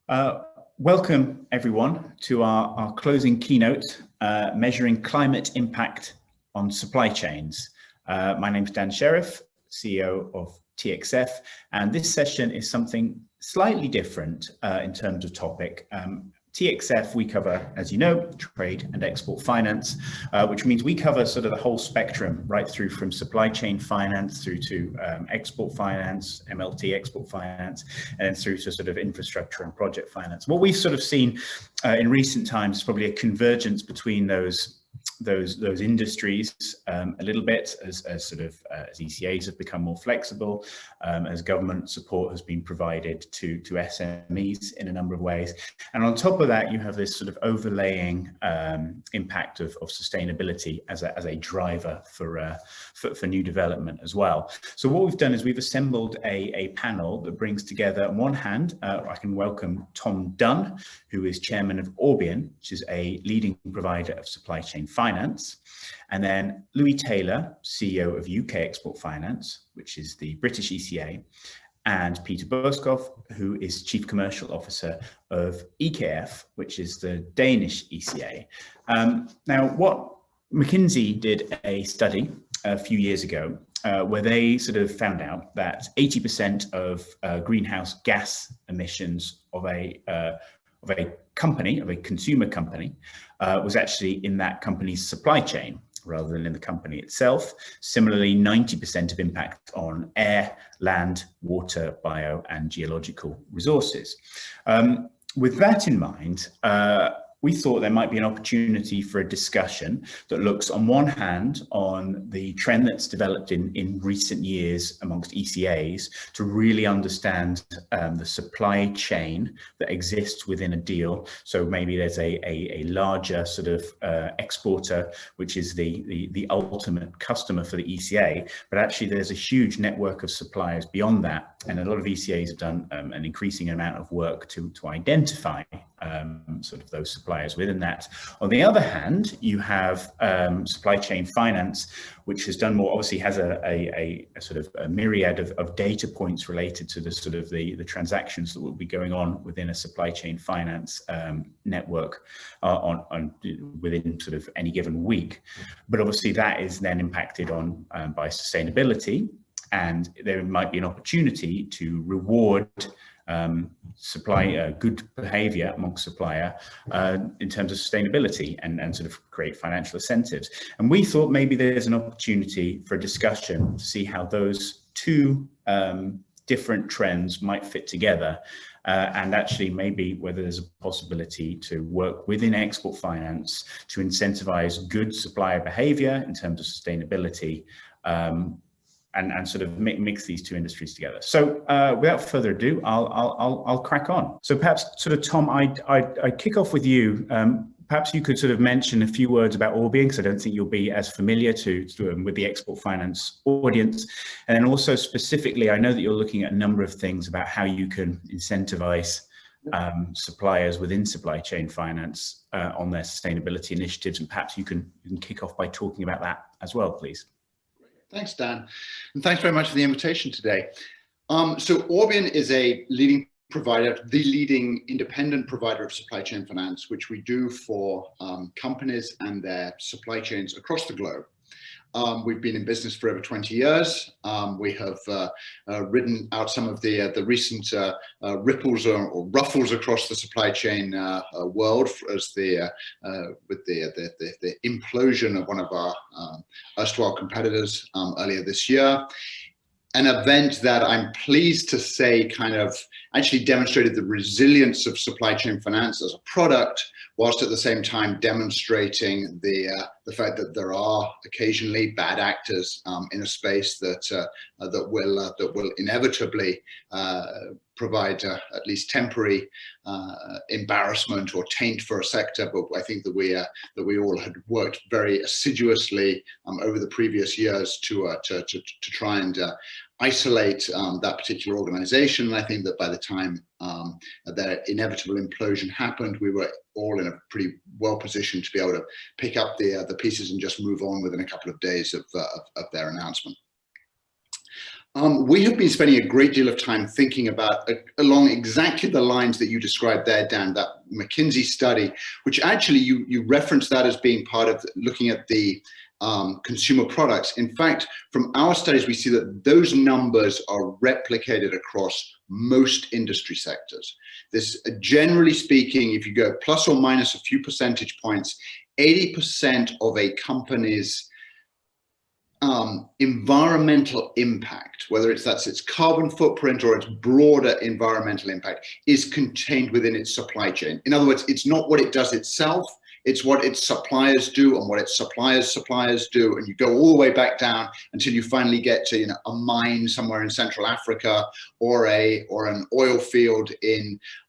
Welcome everyone to our closing keynote, measuring climate impact on supply chains. My name is Dan Sheriff, CEO of TXF, and this session is something slightly different in terms of topic. TXF, we cover, as you know, trade and export finance, which means we cover sort of the whole spectrum, right through from supply chain finance through to export finance, MLT export finance, and then through to sort of infrastructure and project finance. What we've sort of seen in recent times is probably a convergence between those industries a little bit as ECAs have become more flexible, as government support has been provided to SMEs in a number of ways. And on top of that, you have this sort of overlaying impact of sustainability as a driver for new development as well. So what we've done is we've assembled a panel that brings together, on one hand, I can welcome Tom Dunn, who is chairman of Orbian, which is a leading provider of supply chain finance, and then Louis Taylor, CEO of UK Export Finance, which is the British ECA, and Peter Boeskov, who is Chief Commercial Officer of ECAs, which is the Danish ECA. Now, what McKinsey did a study a few years ago where they sort of found out that 80% of greenhouse gas emissions of a consumer company, was actually in that company's supply chain rather than in the company itself. Similarly, 90% of impact on air, land, water, bio, and geological resources. With that in mind, we thought there might be an opportunity for a discussion that looks on one hand on the trend that's developed in recent years amongst ECAs to really understand the supply chain that exists within a deal. So maybe there's a larger sort of exporter, which is the ultimate customer for the ECA, but actually there's a huge network of suppliers beyond that. And a lot of ECAs have done an increasing amount of work to identify sort of those suppliers within that. On the other hand, you have supply chain finance, which has done more, obviously has a sort of a myriad of data points related to the sort of the transactions that will be going on within a supply chain finance network within sort of any given week. But obviously that is then impacted on by sustainability, and there might be an opportunity to reward good behavior amongst supplier in terms of sustainability and sort of create financial incentives. And we thought maybe there's an opportunity for a discussion to see how those two different trends might fit together, and actually maybe whether there's a possibility to work within export finance to incentivize good supplier behavior in terms of sustainability, and sort of mix these two industries together. So without further ado, I'll crack on. So perhaps sort of Tom, I'd kick off with you. Perhaps you could sort of mention a few words about Orbian, because I don't think you'll be as familiar with the export finance audience. And then also specifically, I know that you're looking at a number of things about how you can incentivize suppliers within supply chain finance on their sustainability initiatives. And perhaps you can kick off by talking about that as well, please. Thanks, Dan, and thanks very much for the invitation today. So Orbian is a leading provider, the leading independent provider of supply chain finance, which we do for companies and their supply chains across the globe. We've been in business for over 20 years. We have ridden out some of the recent ripples or ruffles across the supply chain world as with the implosion of one of our erstwhile competitors earlier this year. An event that I'm pleased to say kind of actually demonstrated the resilience of supply chain finance as a product, whilst at the same time demonstrating the fact that there are occasionally bad actors in a space that will inevitably provide at least temporary embarrassment or taint for a sector. But I think that we all had worked very assiduously over the previous years to try and isolate that particular organization. And I think that by the time the inevitable implosion happened, we were all in a pretty well positioned to be able to pick up the pieces and just move on within a couple of days of their announcement. We have been spending a great deal of time thinking about along exactly the lines that you described there, Dan, that McKinsey study, which actually you referenced that as being part of looking at the consumer products. In fact, from our studies, we see that those numbers are replicated across most industry sectors. This, generally speaking, if you go plus or minus a few percentage points, 80% of a company's environmental impact, whether that's its carbon footprint or its broader environmental impact, is contained within its supply chain. In other words, it's not what it does itself, it's what its suppliers do and what its suppliers do. And you go all the way back down until you finally get to, a mine somewhere in Central Africa or an oil field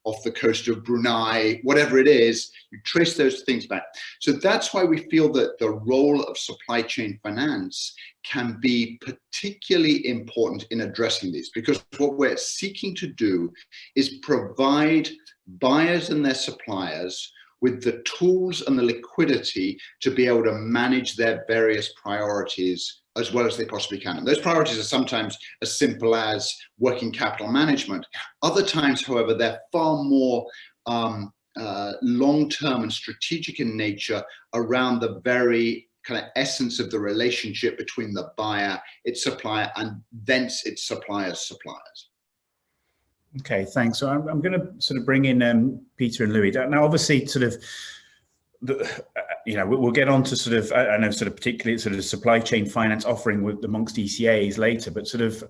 off the coast of Brunei, whatever it is, you trace those things back. So that's why we feel that the role of supply chain finance can be particularly important in addressing these, because what we're seeking to do is provide buyers and their suppliers with the tools and the liquidity to be able to manage their various priorities as well as they possibly can. And those priorities are sometimes as simple as working capital management. Other times, however, they're far more long-term and strategic in nature around the very kind of essence of the relationship between the buyer, its supplier, and thence its supplier's suppliers. Okay, thanks. So I'm going to sort of bring in Peter and Louis. Now, obviously, sort of, we'll get on to sort of, I know, sort of particularly sort of supply chain finance offering amongst ECAs later, but sort of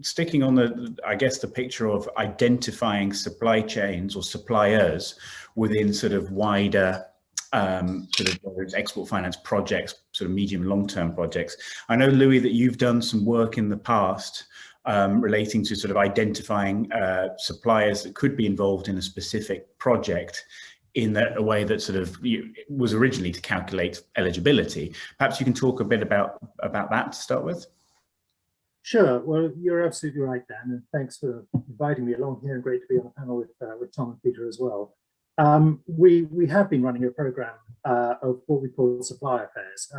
sticking on the picture of identifying supply chains or suppliers within sort of wider sort of whether it's export finance projects, sort of medium long-term projects. I know, Louis, that you've done some work in the past relating to sort of identifying suppliers that could be involved in a specific project in a way that sort of was originally to calculate eligibility. Perhaps you can talk a bit about that to start with. Sure. Well, you're absolutely right, Dan, and thanks for inviting me along here, and great to be on the panel with Tom and Peter as well. We have been running a program of what we call supplier fairs,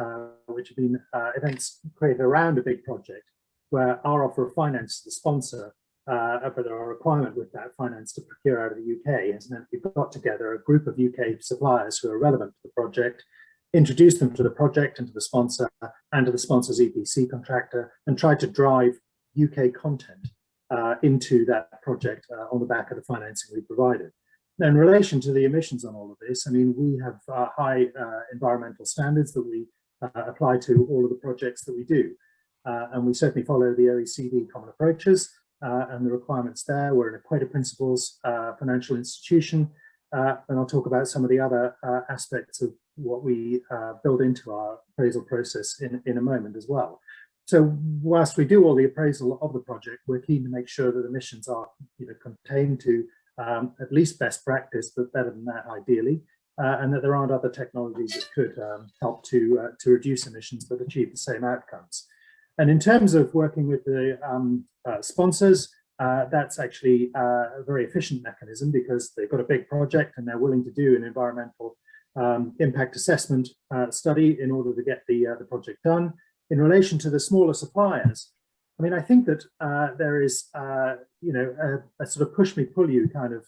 which have been events created around a big project where our offer of finance to the sponsor, but our requirement with that finance to procure out of the UK has meant we've got together a group of UK suppliers who are relevant to the project, introduce them to the project and to the sponsor and to the sponsor's EPC contractor, and try to drive UK content into that project on the back of the financing we provided. Now, in relation to the emissions on all of this, I mean, we have high environmental standards that we apply to all of the projects that we do. And we certainly follow the OECD common approaches and the requirements there. We're an equator principles financial institution. And I'll talk about some of the other aspects of what we build into our appraisal process in a moment as well. So whilst we do all the appraisal of the project, we're keen to make sure that emissions are contained to at least best practice, but better than that ideally, and that there aren't other technologies that could help to reduce emissions but achieve the same outcomes. And in terms of working with the sponsors, that's actually a very efficient mechanism because they've got a big project and they're willing to do an environmental impact assessment study in order to get the project done. In relation to the smaller suppliers, I mean, I think that there is, a sort of push me, pull you kind of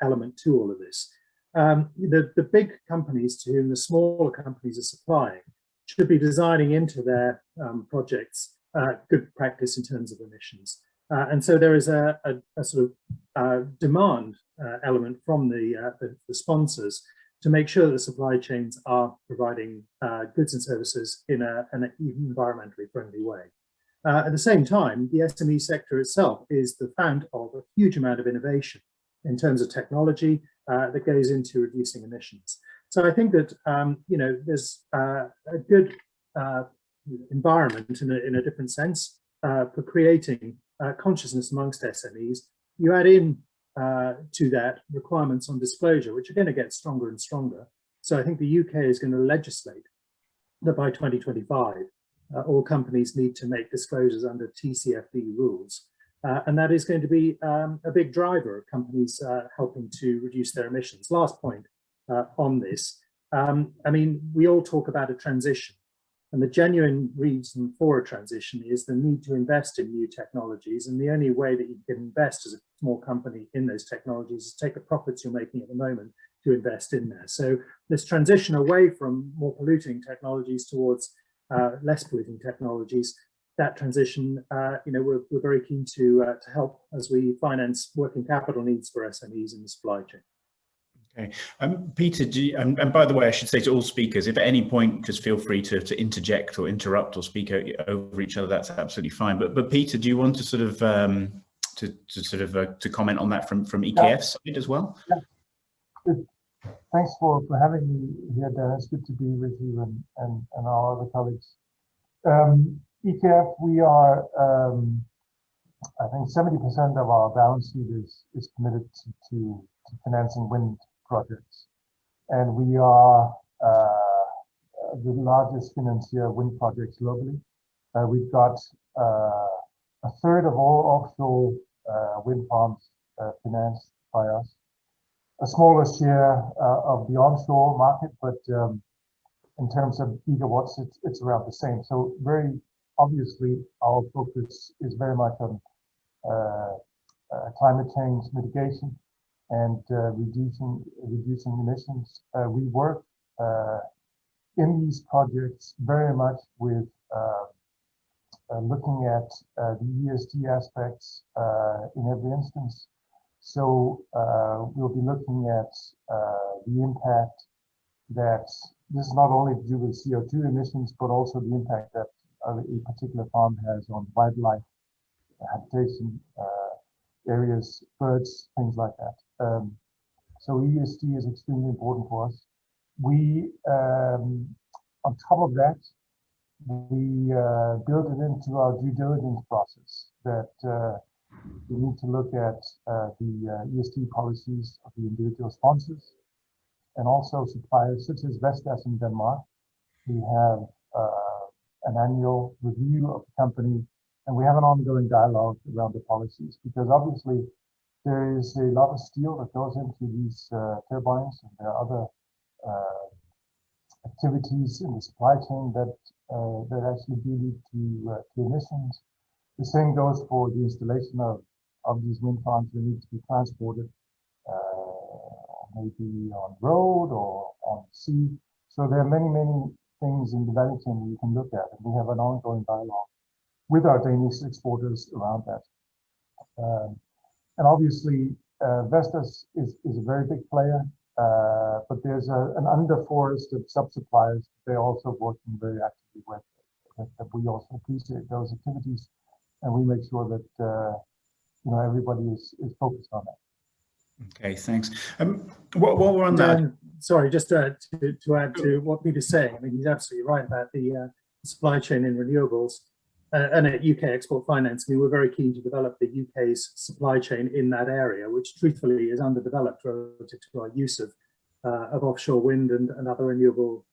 element to all of this. The big companies to whom the smaller companies are supplying should be designing into their projects good practice in terms of emissions. And so there is a sort of demand element from the sponsors to make sure that the supply chains are providing goods and services in an environmentally friendly way. At the same time, the SME sector itself is the fount of a huge amount of innovation in terms of technology that goes into reducing emissions. So I think that there's a good environment in a different sense for creating consciousness amongst SMEs. You add in to that requirements on disclosure, which are going to get stronger and stronger. So I think the UK is going to legislate that by 2025, all companies need to make disclosures under TCFD rules. And that is going to be a big driver of companies helping to reduce their emissions. Last point on this, I mean, we all talk about a transition. And the genuine reason for a transition is the need to invest in new technologies. And the only way that you can invest as a small company in those technologies is take the profits you're making at the moment to invest in there. So this transition away from more polluting technologies towards less polluting technologies, that transition, we're very keen to help as we finance working capital needs for SMEs in the supply chain. Okay, Peter, and by the way, I should say to all speakers, if at any point, just feel free to interject or interrupt or speak over each other. That's absolutely fine. But Peter, do you want to sort of to comment on that from EKF's side as well? Yeah. Thanks for having me here, Dan. It's good to be with you and our other colleagues. EKF, we are, I think 70% of our balance sheet is committed to financing wind projects. And we are the largest financier of wind projects globally. We've got a third of all offshore wind farms financed by us. A smaller share of the onshore market, but in terms of gigawatts, it's around the same. So very obviously, our focus is very much on climate change mitigation and reducing emissions. We work in these projects very much with looking at the ESG aspects in every instance. So we'll be looking at the impact that this is not only to do with CO2 emissions, but also the impact that a particular farm has on wildlife, habitation, areas, birds, things like that. So ESG is extremely important for us. We, on top of that, we build it into our due diligence process that we need to look at the ESG policies of the individual sponsors and also suppliers such as Vestas in Denmark. We have an annual review of the company, and we have an ongoing dialogue around the policies, because obviously there is a lot of steel that goes into these turbines, and there are other activities in the supply chain that actually do lead to emissions. The same goes for the installation of these wind farms. They need to be transported, maybe on road or on sea. So there are many things in the value chain that you can look at, and we have an ongoing dialogue with our Danish exporters around that. And obviously, Vestas is a very big player, but there's an underforest of sub-suppliers they're also working very actively with. That we also appreciate those activities, and we make sure that everybody is focused on that. Okay, thanks. While we're on that, sorry, just to add to what Peter's saying. I mean, he's absolutely right about the supply chain in renewables. And at UK Export Finance, we were very keen to develop the UK's supply chain in that area, which truthfully is underdeveloped relative to our use of offshore wind and other renewable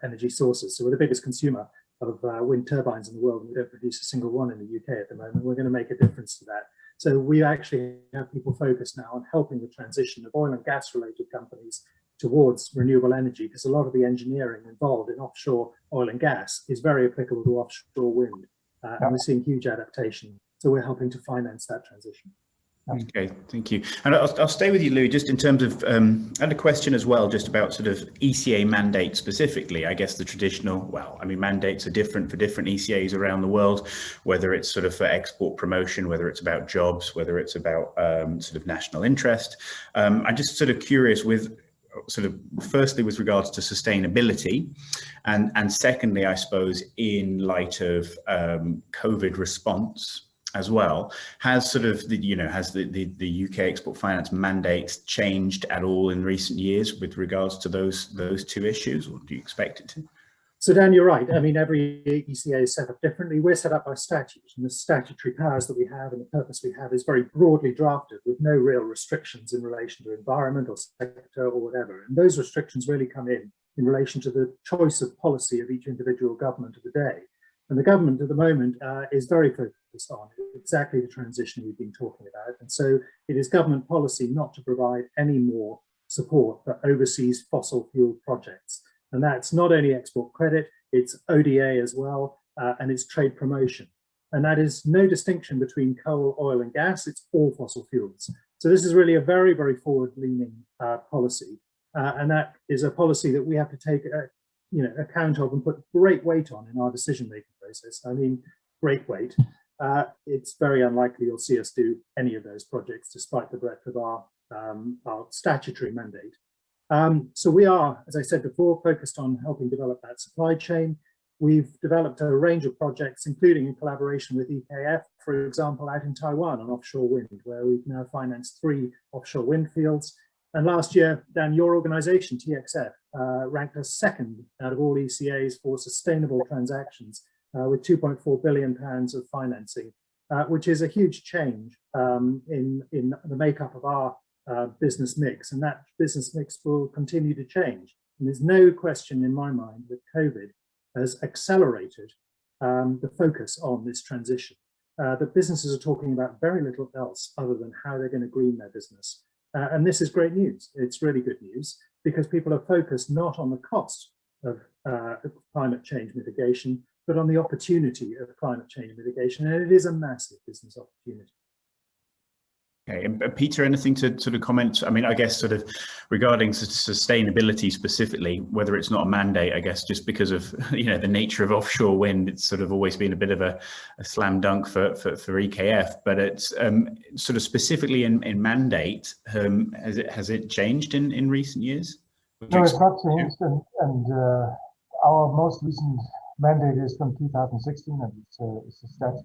energy sources. So we're the biggest consumer of wind turbines in the world. We don't produce a single one in the UK at the moment. We're going to make a difference to that. So we actually have people focused now on helping the transition of oil and gas related companies towards renewable energy, because a lot of the engineering involved in offshore oil and gas is very applicable to offshore wind. And we're seeing huge adaptation. So we're helping to finance that transition. Okay, thank you. And I'll stay with you, Lou, just in terms of, and a question as well, just about sort of ECA mandates specifically. I guess the traditional, mandates are different for different ECAs around the world, whether it's sort of for export promotion, whether it's about jobs, whether it's about sort of national interest. I'm just sort of curious with sort of firstly with regards to sustainability, and secondly, I suppose, in light of COVID response as well, has sort of the UK Export Finance mandates changed at all in recent years with regards to those two issues, or do you expect it to? So Dan, you're right. I mean, every ECA is set up differently. We're set up by statute, and the statutory powers that we have and the purpose we have is very broadly drafted with no real restrictions in relation to environment or sector or whatever. And those restrictions really come in relation to the choice of policy of each individual government of the day. And the government at the moment is very focused on exactly the transition we've been talking about. And so it is government policy not to provide any more support for overseas fossil fuel projects. And that's not only export credit, it's ODA as well, and it's trade promotion. And that is no distinction between coal, oil, and gas. It's all fossil fuels. So this is really a very, very forward-leaning policy, and that is a policy that we have to take account of and put great weight on in our decision-making process. I mean, great weight. It's very unlikely you'll see us do any of those projects, despite the breadth of our statutory mandate. So we are, as I said before, focused on helping develop that supply chain. We've developed a range of projects, including in collaboration with ECAs, for example, out in Taiwan on offshore wind, where we've now financed 3 offshore wind fields. And last year, Dan, your organization, TXF, ranked us 2nd out of all ECAs for sustainable transactions with £2.4 billion of financing, which is a huge change in the makeup of our business mix. And that business mix will continue to change. And there's no question in my mind that COVID has accelerated the focus on this transition. That businesses are talking about very little else other than how they're going to green their business. And this is great news. It's really good news because people are focused not on the cost of climate change mitigation, but on the opportunity of climate change mitigation. And it is a massive business opportunity. Okay, and Peter, anything to sort of comment? I mean, I guess sort of regarding sustainability specifically, whether it's not a mandate, I guess, just because of, the nature of offshore wind, it's sort of always been a bit of a slam dunk for EKF, but it's sort of specifically in mandate, has it changed in recent years? No, it's not changed, and our most recent mandate is from 2016, and it's a statute,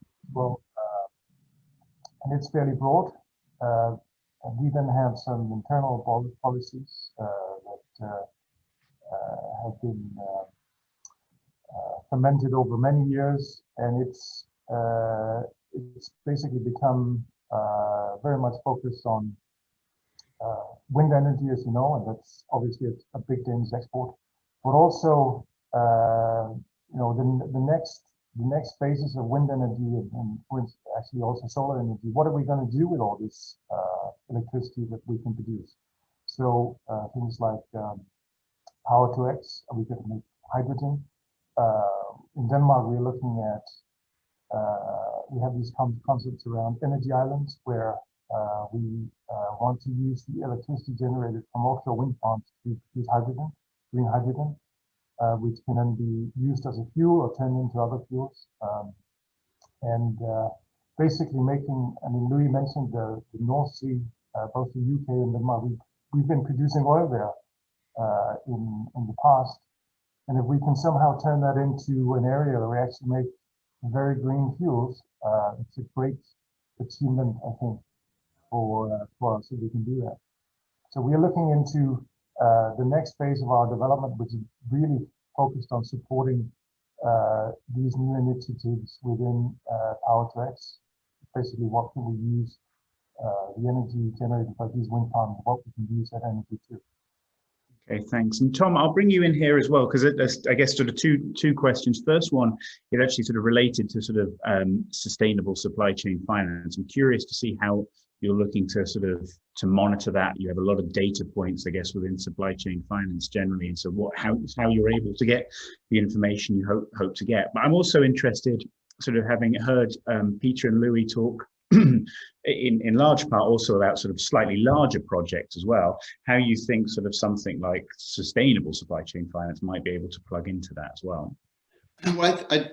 and it's fairly broad. And we then have some internal policies that have been fermented over many years, and it's basically become very much focused on wind energy, as you know, and that's obviously a big Danish export. But also, the next phases of wind energy and actually also solar energy. What are we going to do with all this electricity that we can produce? So things like power to X. Are we going to make hydrogen? In Denmark, we're looking at. We have these concepts around energy islands where we want to use the electricity generated from offshore wind farms to produce hydrogen, green hydrogen, which can then be used as a fuel or turned into other fuels. Basically making, I mean, Louis mentioned the North Sea, both the UK and Denmark. We've been producing oil there in the past. And if we can somehow turn that into an area where we actually make very green fuels, it's a great achievement, I think, for us if we can do that. So we are looking into the next phase of our development, which is really focused on supporting these new initiatives within Power to X. Basically, what can we use the energy generated by these wind farms, what we can use that energy to. Okay, thanks. And Tom, I'll bring you in here as well, because I guess sort of two questions. First one, it actually sort of related to sort of sustainable supply chain finance. I'm curious to see how you're looking to sort of to monitor that. You have a lot of data points, I guess, within supply chain finance generally, and so how you're able to get the information you hope to get. But I'm also interested, sort of having heard Peter and Louis talk in large part also about sort of slightly larger projects as well, how you think sort of something like sustainable supply chain finance might be able to plug into that as well. Well, I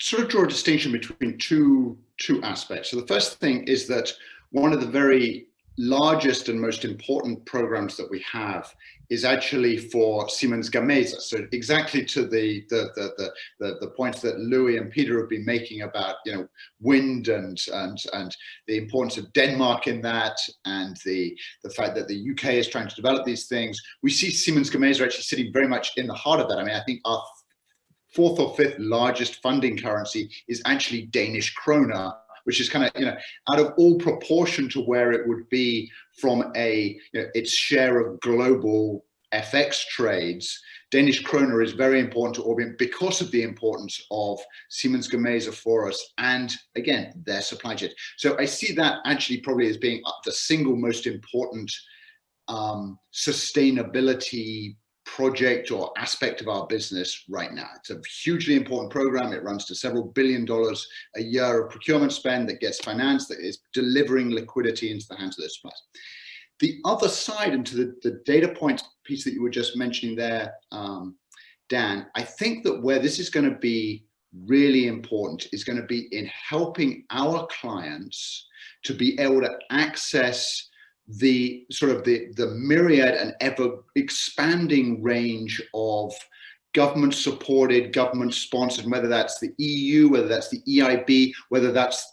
sort of draw a distinction between two aspects. So the first thing is that one of the very largest and most important programs that we have is actually for Siemens Gamesa. So exactly to the points that Louis and Peter have been making about wind and the importance of Denmark in that, and the fact that the UK is trying to develop these things. We see Siemens Gamesa actually sitting very much in the heart of that. I mean, I think our 4th or 5th largest funding currency is actually Danish kroner, which is kind of, out of all proportion to where it would be from its share of global FX trades. Danish kroner is very important to Orbian because of the importance of Siemens Gamesa for us, and again, their supply chain. So I see that actually probably as being the single most important sustainability project or aspect of our business right now. It's a hugely important program. It runs to several $1 billion a year of procurement spend that gets financed, that is delivering liquidity into the hands of those suppliers. The other side, and to the data point piece that you were just mentioning there, Dan, I think that where this is going to be really important is going to be in helping our clients to be able to access the sort of the myriad and ever expanding range of government supported, government sponsored, whether that's the EU, whether that's the EIB, whether that's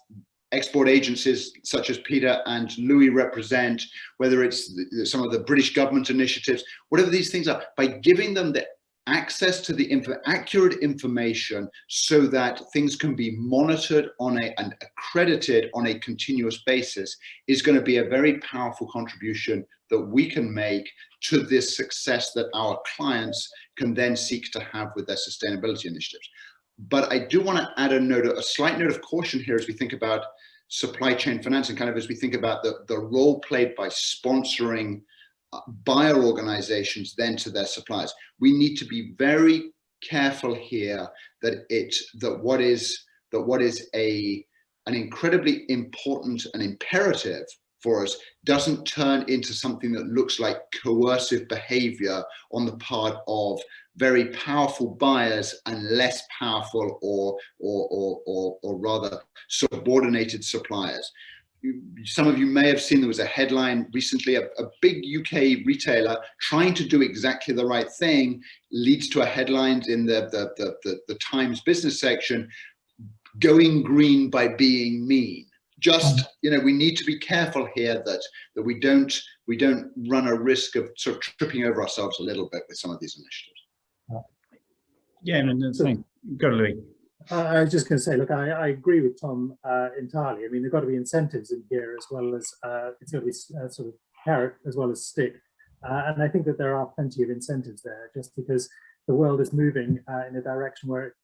export agencies such as Peter and Louis represent, whether it's some of the British government initiatives, whatever these things are, by giving them the access to the accurate information so that things can be monitored and accredited on a continuous basis is going to be a very powerful contribution that we can make to this success that our clients can then seek to have with their sustainability initiatives. But I do want to add a slight note of caution here as we think about supply chain finance and kind of as we think about the role played by sponsoring buyer organizations then to their suppliers. We need to be very careful here that what is an incredibly important and imperative for us doesn't turn into something that looks like coercive behavior on the part of very powerful buyers and less powerful or rather subordinated suppliers. Some of you may have seen there was a headline recently, a big UK retailer trying to do exactly the right thing leads to a headline in the Times business section, going green by being mean. Just, we need to be careful here that we don't run a risk of sort of tripping over ourselves a little bit with some of these initiatives. Yeah, and go Louis. I was just going to say, look, I agree with Tom entirely. I mean, there've got to be incentives in here as well as it's got to be sort of carrot as well as stick. And I think that there are plenty of incentives there, just because the world is moving in a direction where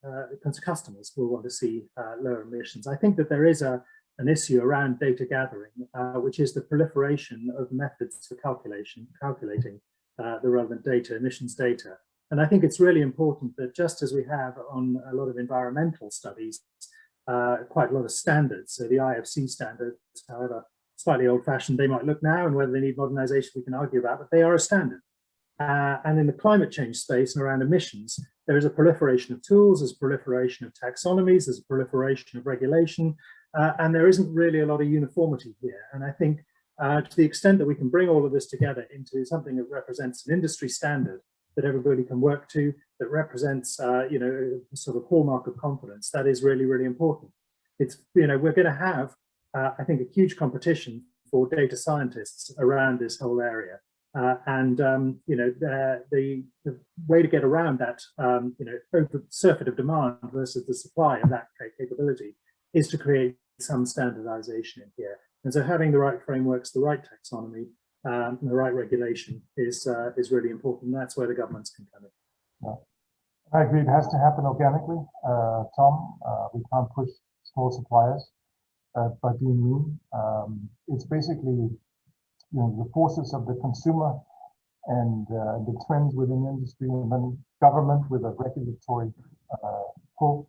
customers will want to see lower emissions. I think that there is an issue around data gathering, which is the proliferation of methods for calculating the relevant data, emissions data. And I think it's really important that just as we have on a lot of environmental studies, quite a lot of standards, so the IFC standards, however slightly old-fashioned they might look now and whether they need modernization we can argue about, but they are a standard. And in the climate change space and around emissions, there is a proliferation of tools, there's a proliferation of taxonomies, there's a proliferation of regulation, and there isn't really a lot of uniformity here. And I think to the extent that we can bring all of this together into something that represents an industry standard that everybody can work to, that represents, a sort of hallmark of confidence, that is really, really important. It's, we're going to have, I think, a huge competition for data scientists around this whole area. The way to get around that, surfeit of demand versus the supply of that capability is to create some standardization in here. And so having the right frameworks, the right taxonomy, and the right regulation is really important. That's where the governments can come in. Yeah. I agree, it has to happen organically, Tom. We can't push small suppliers by being mean. It's basically, the forces of the consumer and the trends within industry, and then government with a regulatory pull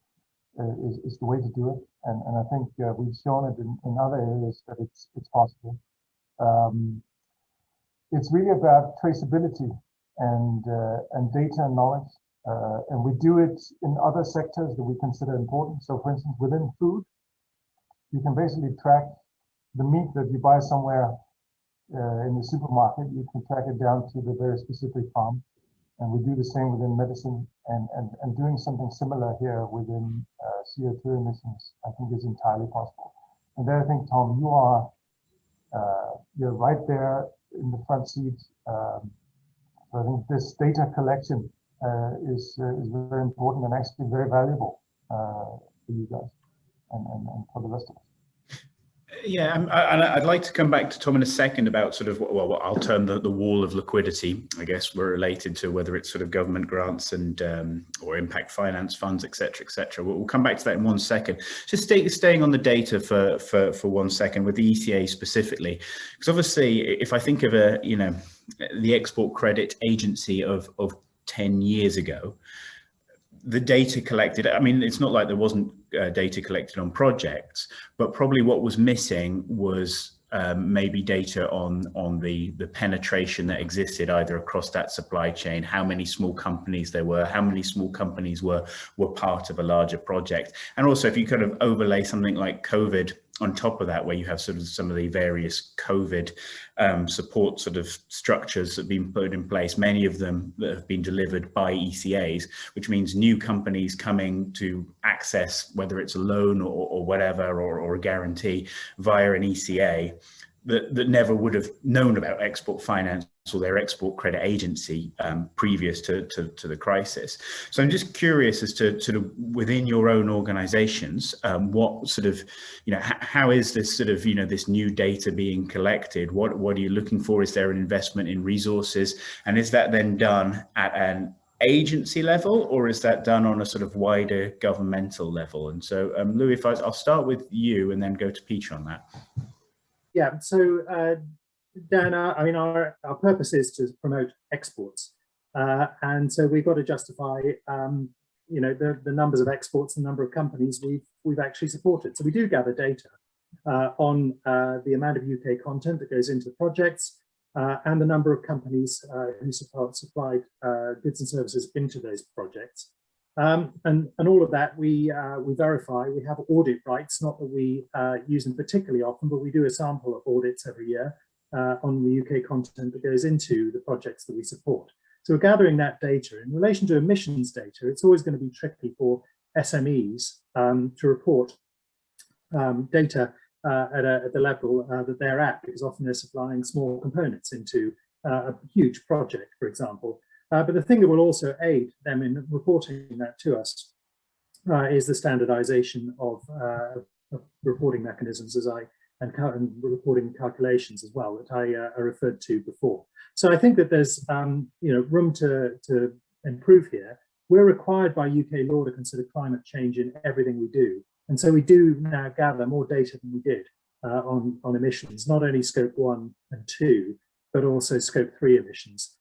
is the way to do it. And I think we've shown it in other areas that it's possible. It's really about traceability and data and knowledge, and we do it in other sectors that we consider important. So, for instance, within food, you can basically track the meat that you buy somewhere in the supermarket. You can track it down to the very specific farm, and we do the same within medicine. And doing something similar here within CO2 emissions, I think, is entirely possible. And there, I think, Tom, you're right there in the front seat. So I think this data collection is very important and actually very valuable for you guys and for the rest of us. Yeah, and I'd like to come back to Tom in a second about sort of what I'll term the wall of liquidity. I guess we're related to whether it's sort of government grants and or impact finance funds, et cetera. We'll come back to that in 1 second. Just staying on the data for 1 second with the ECA specifically, because obviously if I think of the Export Credit Agency of 10 years ago, the data collected, I mean, it's not like there wasn't data collected on projects, but probably what was missing was maybe data on the penetration that existed either across that supply chain, how many small companies there were, how many small companies were part of a larger project. And also if you kind of overlay something like COVID on top of that, where you have sort of some of the various COVID support sort of structures that have been put in place, many of them that have been delivered by ECAs, which means new companies coming to access, whether it's a loan or whatever, or a guarantee via an ECA, that never would have known about export finance or their export credit agency previous to the crisis. So I'm just curious as to sort of within your own organizations, what sort of, how is this sort of, this new data being collected? What are you looking for? Is there an investment in resources? And is that then done at an agency level, or is that done on a sort of wider governmental level? And so, Louis, if I'll start with you and then go to Peter on that. Yeah, so Dan, I mean, our purpose is to promote exports, and so we've got to justify, the numbers of exports, the number of companies we've actually supported. So we do gather data on the amount of UK content that goes into projects, and the number of companies who supplied goods and services into those projects. And all of that we verify. We have audit rights, not that we use them particularly often, but we do a sample of audits every year on the UK content that goes into the projects that we support. So we're gathering that data. In relation to emissions data, it's always going to be tricky for SMEs to report data at the level that they're at, because often they're supplying small components into a huge project, for example. But the thing that will also aid them in reporting that to us is the standardization of reporting mechanisms, and reporting calculations as well, that I referred to before. So I think that there's room to improve here. We're required by UK law to consider climate change in everything we do, and so we do now gather more data than we did on emissions, not only scope 1 and 2, but also scope 3 emissions.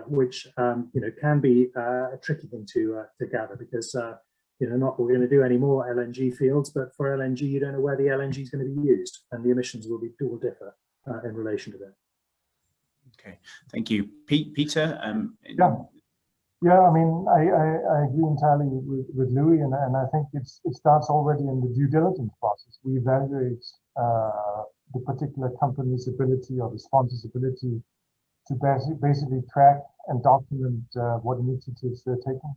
Which can be a tricky thing to gather, because not we're going to do any more LNG fields, but for LNG you don't know where the LNG is going to be used, and the emissions will differ in relation to that. Okay, thank you, Peter. Yeah. I mean, I agree entirely with Louis, and I think it starts already in the due diligence process. We evaluate the particular company's ability or the sponsor's ability to basically track and document what initiatives they're taking.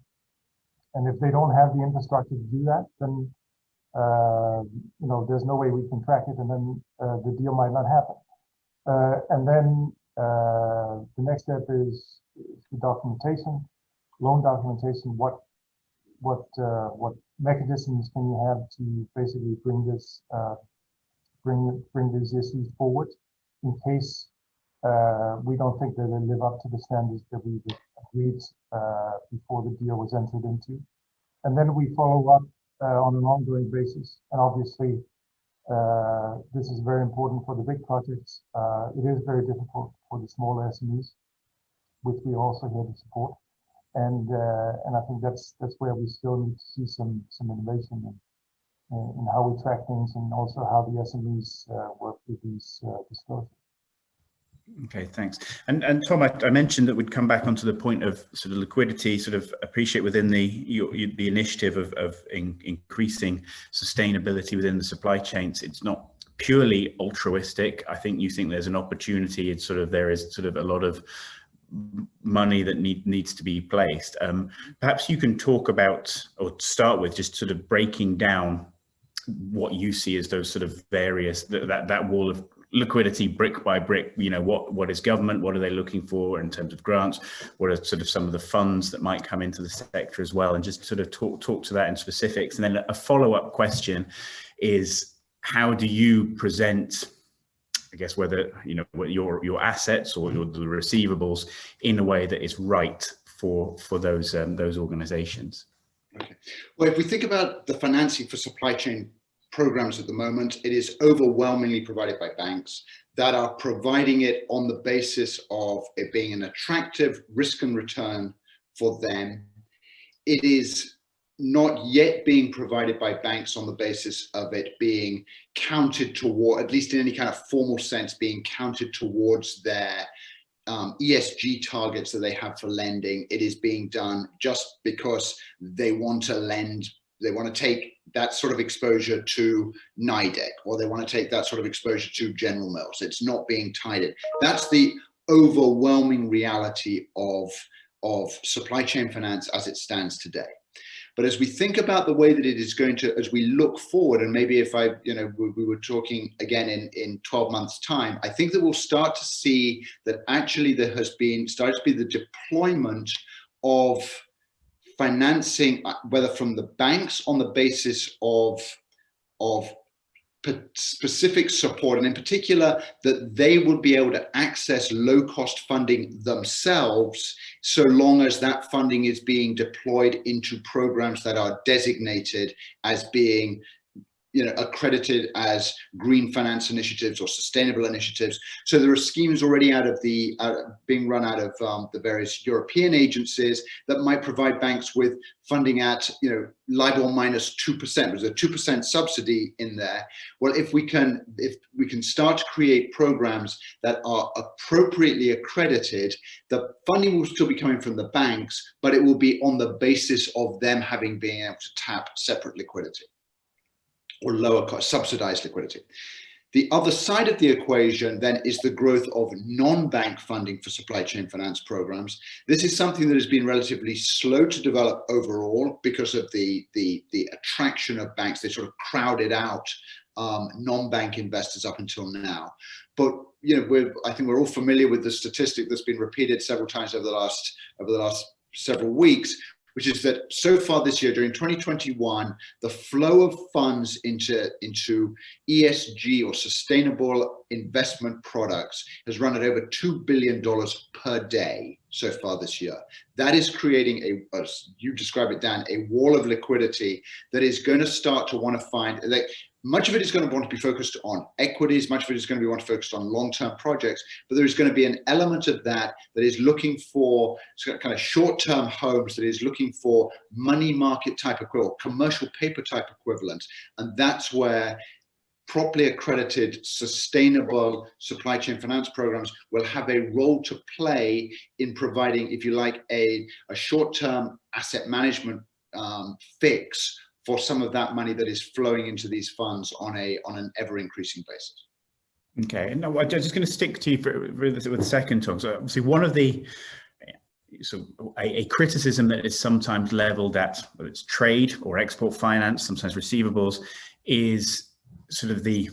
And if they don't have the infrastructure to do that, then there's no way we can track it, and then the deal might not happen. And then the next step is the documentation, loan documentation. What mechanisms can you have to basically bring these issues forward in case we don't think that they live up to the standards that we agreed before the deal was entered into. And then we follow up on an ongoing basis. And obviously, this is very important for the big projects. It is very difficult for the smaller SMEs, which we also here to support. And I think that's where we still need to see some innovation in how we track things, and also how the SMEs work with these disclosures. Okay, thanks. And Tom, I mentioned that we'd come back onto the point of sort of liquidity. Sort of appreciate within the initiative of increasing sustainability within the supply chains. It's not purely altruistic. I think you think there's an opportunity. It's sort of, there is sort of a lot of money that needs to be placed. Perhaps you can talk about, or start with, just sort of breaking down what you see as those sort of various that wall of liquidity, brick by brick. What is government, what are they looking for in terms of grants, what are sort of some of the funds that might come into the sector as well, and just sort of talk to that in specifics. And then a follow-up question is, how do you present, I guess, whether your assets or the receivables in a way that is right for those organizations? Okay. Well, if we think about the financing for supply chain programs at the moment, it is overwhelmingly provided by banks that are providing it on the basis of it being an attractive risk and return for them. It is not yet being provided by banks on the basis of it being counted toward, at least in any kind of formal sense, being counted towards their ESG targets that they have for lending. It is being done just because they want to lend, they want to take that sort of exposure to NIDEC, or they want to take that sort of exposure to General Mills. It's not being tied in. That's the overwhelming reality of supply chain finance as it stands today. But as we think about the way that it is going to, as we look forward, and maybe if we were talking again in 12 months' time, I think that we'll start to see that actually there has started to be the deployment of financing, whether from the banks on the basis of specific support, and in particular that they would be able to access low-cost funding themselves, so long as that funding is being deployed into programs that are designated as being accredited as green finance initiatives or sustainable initiatives. So there are schemes already being run out of the various European agencies that might provide banks with funding at LIBOR minus 2%. There's a 2% subsidy in there. Well, if we can start to create programs that are appropriately accredited, the funding will still be coming from the banks, but it will be on the basis of them being able to tap separate liquidity, or lower cost subsidized liquidity. The other side of the equation then is the growth of non-bank funding for supply chain finance programs. This is something that has been relatively slow to develop overall because of the attraction of banks. They sort of crowded out non-bank investors up until now. But I think we're all familiar with the statistic that's been repeated several times over the last several weeks, which is that so far this year, during 2021, the flow of funds into ESG or sustainable investment products has run at over $2 billion per day so far this year. That is creating as you describe it, Dan, a wall of liquidity that is going to start to want to find, much of it is going to want to be focused on equities, much of it is going to want to be focused on long-term projects, but there is going to be an element of that is looking for kind of short-term homes, that is looking for money market type equivalent, commercial paper type equivalent. And that's where properly accredited, sustainable supply chain finance programs will have a role to play in providing, if you like, a short-term asset management fix for some of that money that is flowing into these funds on an ever-increasing basis. Okay, and I'm just going to stick to you with a second, Tom. So obviously one of the a criticism that is sometimes leveled at whether it's trade or export finance, sometimes receivables, is sort of the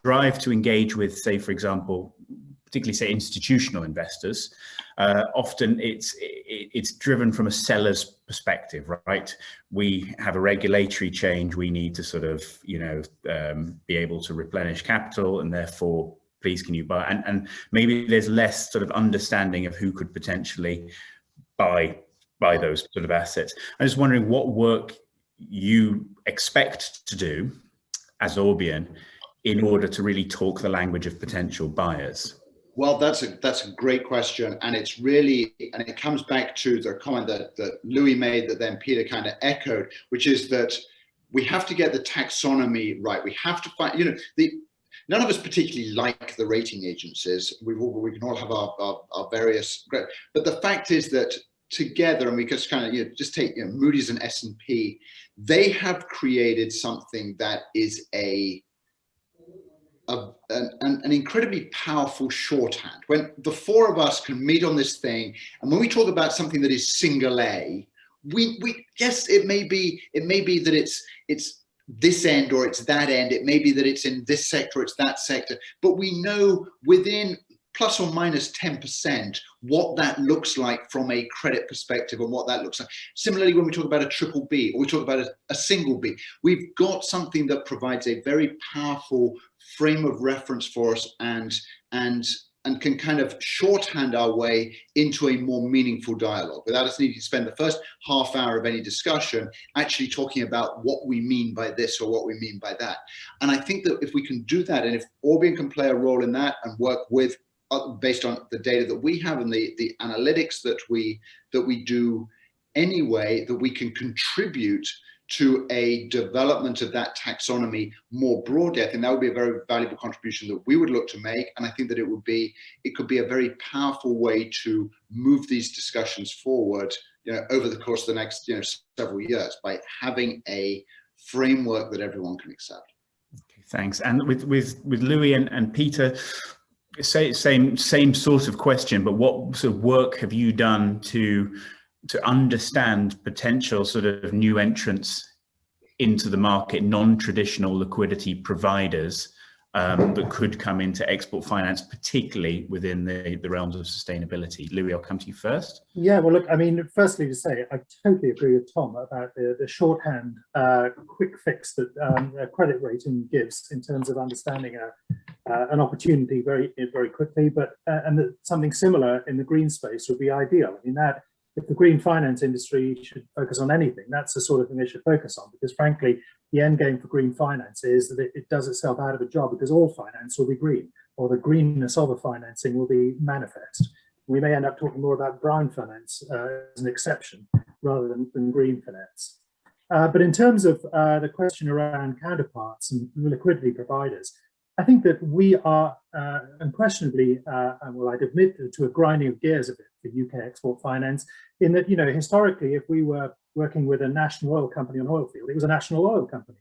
drive to engage with, say, for example, particularly say institutional investors. Often it's driven from a seller's perspective, right? We have a regulatory change. We need to sort of, be able to replenish capital, and therefore, please, can you buy? And maybe there's less sort of understanding of who could potentially buy those sort of assets. I'm just wondering what work you expect to do as Orbian in order to really talk the language of potential buyers. Well, that's a great question, and it's really, and it comes back to the comment that Louis made that then Peter kind of echoed, which is that we have to get the taxonomy right. We have to find, none of us particularly like the rating agencies. We can all have our various, but the fact is that together, and we just kind of just take Moody's and S&P, they have created something that is an incredibly powerful shorthand. When the four of us can meet on this thing, and when we talk about something that is single A, we yes, it may be that it's this end or it's that end. It may be that it's in this sector, or it's that sector, but we know within plus or minus 10% what that looks like from a credit perspective, and what that looks like. Similarly, when we talk about a triple B, or we talk about a single B, we've got something that provides a very powerful frame of reference for us, and can kind of shorthand our way into a more meaningful dialogue without us needing to spend the first half hour of any discussion actually talking about what we mean by this or what we mean by that. And I think that if we can do that, and if Orbian can play a role in that and work with based on the data that we have and the analytics that we do anyway, that we can contribute to a development of that taxonomy more broadly. I think that would be a very valuable contribution that we would look to make. And I think that it could be a very powerful way to move these discussions forward, over the course of the next, several years, by having a framework that everyone can accept. Okay, thanks. And with Louis and Peter, same sort of question, but what sort of work have you done to understand potential sort of new entrants into the market, non-traditional liquidity providers that could come into export finance, particularly within the realms of sustainability? Louis, I'll come to you first. Yeah, well, look, I mean, firstly to say, I totally agree with Tom about the shorthand, quick fix that a credit rating gives in terms of understanding an opportunity very quickly, but and that something similar in the green space would be ideal. I mean, that if the green finance industry should focus on anything, that's the sort of thing they should focus on, because frankly, the end game for green finance is that it does itself out of a job, because all finance will be green, or the greenness of a financing will be manifest. We may end up talking more about brown finance as an exception rather than green finance. But in terms of the question around counterparts and liquidity providers, I think that we are unquestionably, well, I'd admit to a grinding of gears a bit for UK export finance, in that, historically, if we were working with a national oil company on oil field, it was a national oil company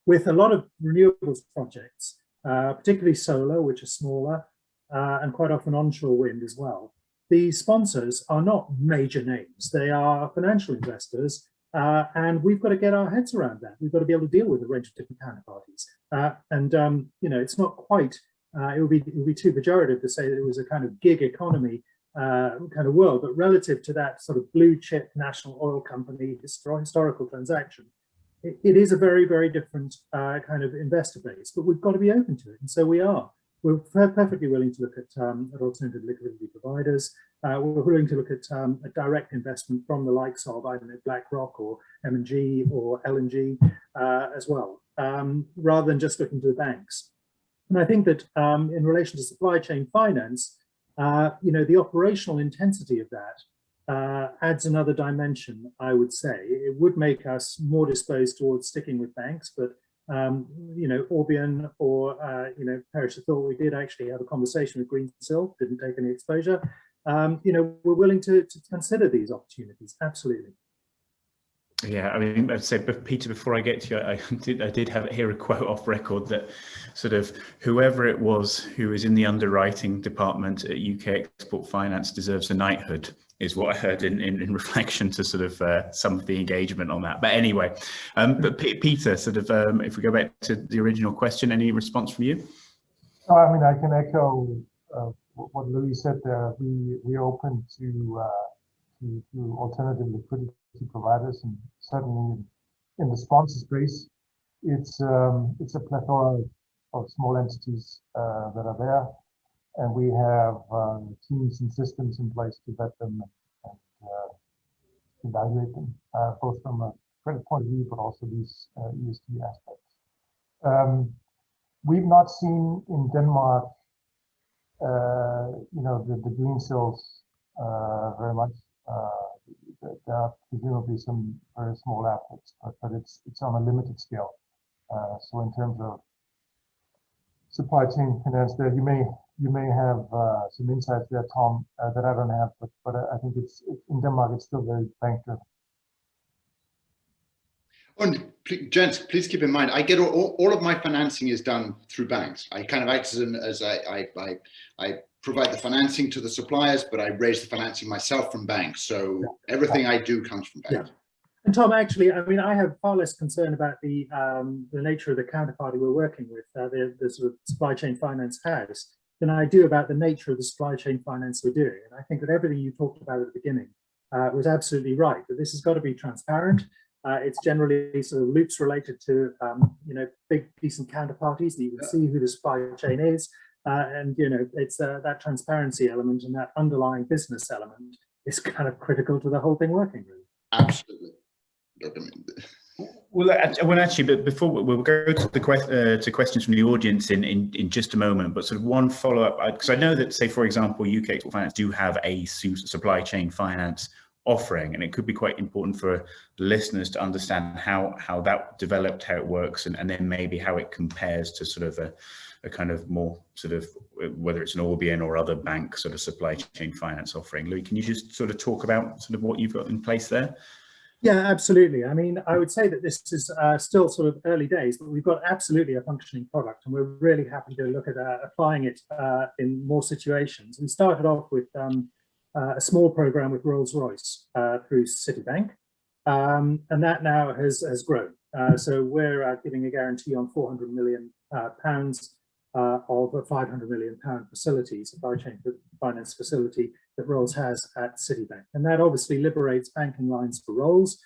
with a lot of renewables projects, particularly solar, which are smaller, and quite often onshore wind as well. The sponsors are not major names. They are financial investors, and we've got to get our heads around that. We've got to be able to deal with a range of different counterparties. It's not quite, it would be too pejorative to say that it was a kind of gig economy kind of world, but relative to that sort of blue chip national oil company historical transaction, it is a very, very different kind of investor base, but we've got to be open to it. And so we are. We're perfectly willing to look at alternative liquidity providers. We're willing to look at a direct investment from the likes of, I don't know, BlackRock or M&G or L&G as well, rather than just looking to the banks. And I think that in relation to supply chain finance, the operational intensity of that adds another dimension, I would say. It would make us more disposed towards sticking with banks, but Orbian or, perish the thought, we did actually have a conversation with Greensill, didn't take any exposure. We're willing to consider these opportunities, absolutely. Yeah, I mean, I'd say, but Peter, before I get to you, I did hear a quote off record that sort of whoever it was who is in the underwriting department at UK Export Finance deserves a knighthood, is what I heard in reflection to sort of some of the engagement on that. But anyway, but Peter, sort of, if we go back to the original question, any response from you? I mean, I can echo what Louis said there. We're open to alternative liquidity providers, and certainly in the sponsor space, it's a plethora of small entities that are there, and we have teams and systems in place to vet them and evaluate them, both from a credit point of view, but also these ESG aspects. We've not seen in Denmark, the green sills very much. There are presumably some very small efforts, but it's on a limited scale. So in terms of supply chain finance, there you may have some insights there, Tom, that I don't have, but I think in Denmark it's still very bank driven. And gents, please keep in mind, I get all of my financing is done through banks. I kind of act as I provide the financing to the suppliers, but I raise the financing myself from banks. So everything I do comes from banks. Yeah. And Tom, actually, I mean, I have far less concern about the nature of the counterparty we're working with, the sort of supply chain finance house, than I do about the nature of the supply chain finance we're doing. And I think that everything you talked about at the beginning was absolutely right, that this has got to be transparent. It's generally sort of loops related to, big, decent counterparties that you can see who the supply chain is. And, it's that transparency element and that underlying business element is kind of critical to the whole thing working, really. Absolutely. Well, actually, but before we'll go to the to questions from the audience in just a moment. But sort of one follow up, because I know that, say for example, UK Export Finance do have a supply chain finance offering, and it could be quite important for listeners to understand how that developed, how it works, and then maybe how it compares to sort of a kind of more sort of, whether it's an Orbian or other bank sort of supply chain finance offering. Louis, can you just sort of talk about sort of what you've got in place there? Yeah, absolutely. I mean, I would say that this is still sort of early days, but we've got absolutely a functioning product, and we're really happy to look at applying it in more situations. We started off with a small program with Rolls-Royce through Citibank, and that now has grown. So we're giving a guarantee on £400 million of a £500 million facility, supply chain finance facility that Rolls has at Citibank. And that obviously liberates banking lines for Rolls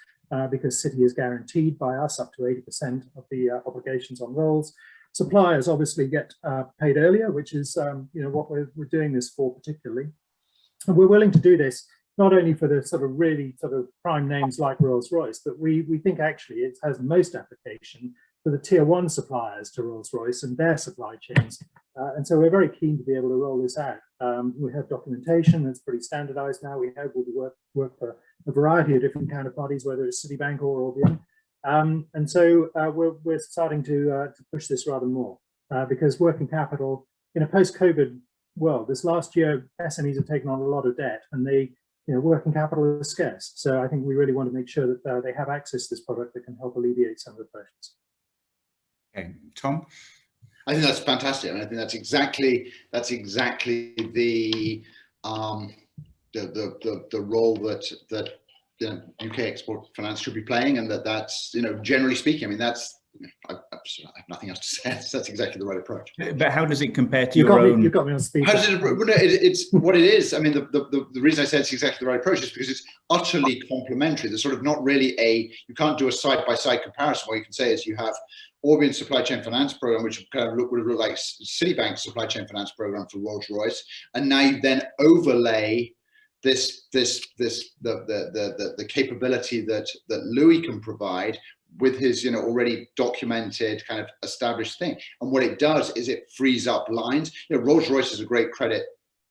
because Citi is guaranteed by us up to 80% of the obligations on Rolls. Suppliers obviously get paid earlier, which is what we're doing this for particularly. And we're willing to do this not only for the sort of really sort of prime names like Rolls-Royce, but we think actually it has the most application for the tier one suppliers to Rolls-Royce and their supply chains. And so we're very keen to be able to roll this out. We have documentation that's pretty standardized now. We hope we'll work for a variety of different counterparties, whether it's Citibank or Orbian. And so we're starting to push this rather more because working capital in a post-COVID world, this last year, SMEs have taken on a lot of debt, and working capital is scarce. So I think we really want to make sure that they have access to this product that can help alleviate some of the pressures. Okay, Tom. I think that's fantastic. I mean, I think that's exactly the role that UK Export Finance should be playing, and that's generally speaking. I mean, I have nothing else to say. That's exactly the right approach. But how does it compare to your own? You got me on speaker. How does it? It's what it is. I mean, the reason I said it's exactly the right approach is because it's utterly complementary. There's sort of not really you can't do a side-by-side comparison. What you can say is you have Orbian supply chain finance program, which kind of would look like Citibank's supply chain finance program for Rolls-Royce, and now you then overlay the capability that Louis can provide with his already documented kind of established thing. And what it does is it frees up lines. Rolls-Royce is a great credit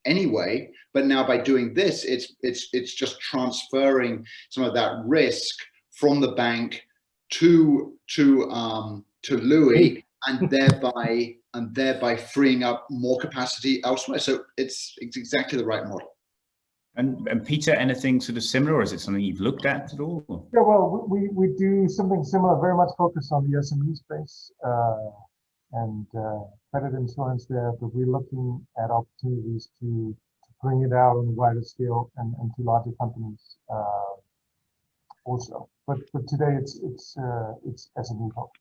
anyway, but now by doing this, it's just transferring some of that risk from the bank to Louis, and thereby freeing up more capacity elsewhere. So it's exactly the right model. And Peter, anything sort of similar, or is it something you've looked at all? Yeah, well, we do something similar, very much focused on the SME space and credit insurance there, but we're looking at opportunities to bring it out on a wider scale and to larger companies also. But today it's SME focused.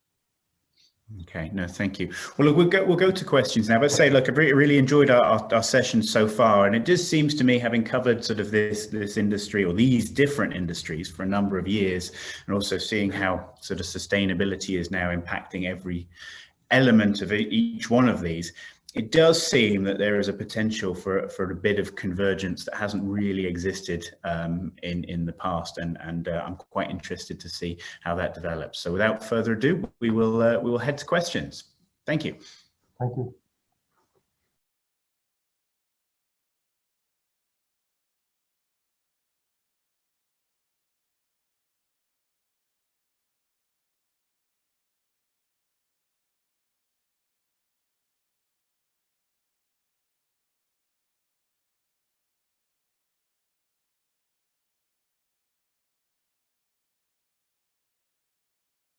Okay, no, thank you. Well, look, we'll go to questions now. But say, look, I've really enjoyed our session so far, and it just seems to me, having covered sort of this industry or these different industries for a number of years, and also seeing how sort of sustainability is now impacting every element of each one of these, it does seem that there is a potential for a bit of convergence that hasn't really existed in the past, and I'm quite interested to see how that develops. So without further ado, we will head to questions. Thank you. Thank you.